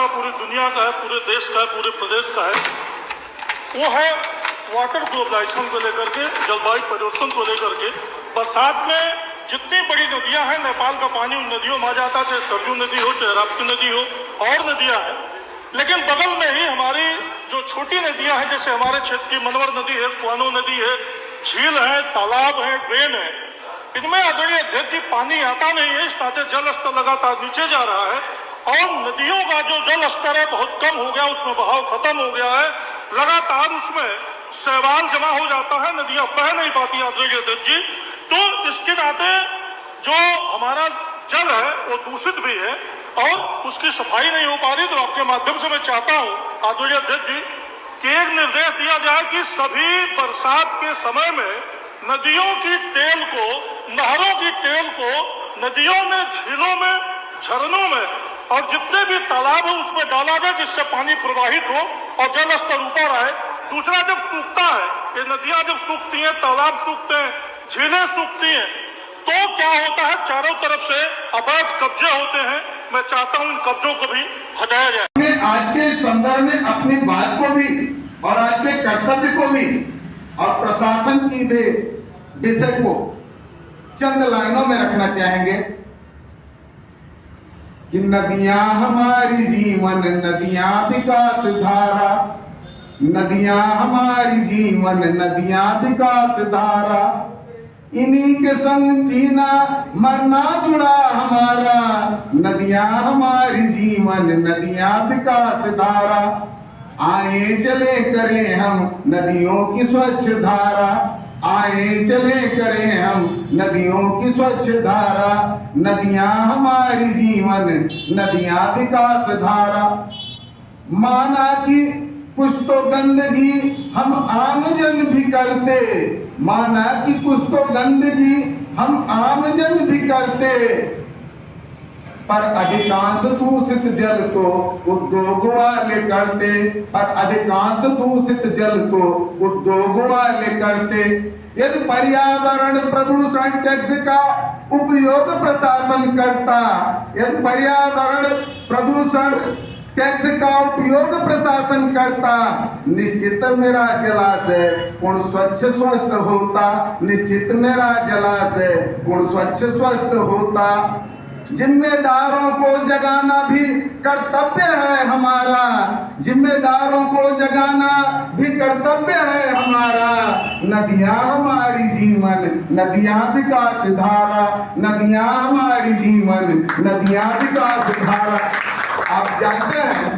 पूरी दुनिया का है, पूरे देश का है, पूरे प्रदेश का है, वो है वाटर ग्लोबलाइजेशन को लेकर के, जलवायु परिवर्तन को लेकर के। बरसात में जितनी बड़ी नदियां हैं, नेपाल का पानी उन नदियों में आ जाता है, चाहे सरयू नदी हो, चाहे राप्ती नदी हो, और नदियां हैं। लेकिन बगल में ही हमारी जो छोटी नदियां हैं, जैसे हमारे क्षेत्र की मनवर नदी है, कुआनो नदी है, झील है, तालाब है, ड्रेन है, इनमें आदरणीय अध्यक्ष जी पानी आता नहीं है। इस नाते जल स्तर लगातार नीचे जा रहा है और नदियों का जो जल स्तर है बहुत कम हो गया, उसमें बहाव खत्म हो गया है, लगातार उसमें शैवाल जमा हो जाता है, नदियां बह नहीं पाती आदरणीय अध्यक्ष जी। तो इसके नाते जो हमारा जल है वो दूषित भी है और उसकी सफाई नहीं हो पा रही। तो आपके माध्यम से मैं चाहता हूँ आदरणीय अध्यक्ष जी कि एक निर्देश दिया जाए कि सभी बरसात के समय में नदियों की टेल को, नहरों की टेल को नदियों में, झीलों में, झरनों में और जितने भी तालाब है उसमें डाला जाए, जिससे पानी प्रवाहित हो और जल स्तर ऊपर आए। दूसरा, जब सूखता है, ये नदियां जब सूखती हैं, तालाब सूखते हैं, झीलें सूखती हैं, तो क्या होता है, चारों तरफ से अवैध कब्जे होते हैं। मैं चाहता हूं इन कब्जों को भी हटाया जाए। आज के संदर्भ में अपनी बात को भी और आज के कर्तव्य को भी और प्रशासन की भी विषय को चंद लाइनों में रखना चाहेंगे कि नदियां हमारी जीवन, नदियां विकास धारा, नदियां हमारी जीवन, नदियां विकास धारा, इन्हीं के संग जीना मरना जुड़ा हमारा, नदियां हमारी जीवन, नदियां विकास धारा, आए चले करें हम नदियों की स्वच्छ धारा, आए चले करें हम नदियों की स्वच्छ धारा, नदियां हमारी जीवन, नदियां विकास धारा। माना कि कुछ तो गंदगी हम आमजन भी करते, माना कि कुछ तो गंदगी हम आमजन भी करते, पर अधिकांश दूषित जल को उद्योग वाले करते, पर अधिकांश दूषित जल को उद्योग वाले करते। यदि पर्यावरण प्रदूषण टैक्स का उपयोग प्रशासन करता, यदि पर्यावरण प्रदूषण टैक्स का उपयोग प्रशासन करता, निश्चित मेरा जलाशय पूर्ण स्वच्छ स्वस्थ होता, निश्चित मेरा जलाशय पूर्ण स्वच्छ स्वस्थ होता। जिम्मेदारों को जगाना भी कर्तव्य है हमारा, जिम्मेदारों को जगाना भी कर्तव्य है हमारा। नदियां हमारी जीवन, नदियां विकास धारा, नदियां हमारी जीवन, नदियां विकास धारा। आप जानते हैं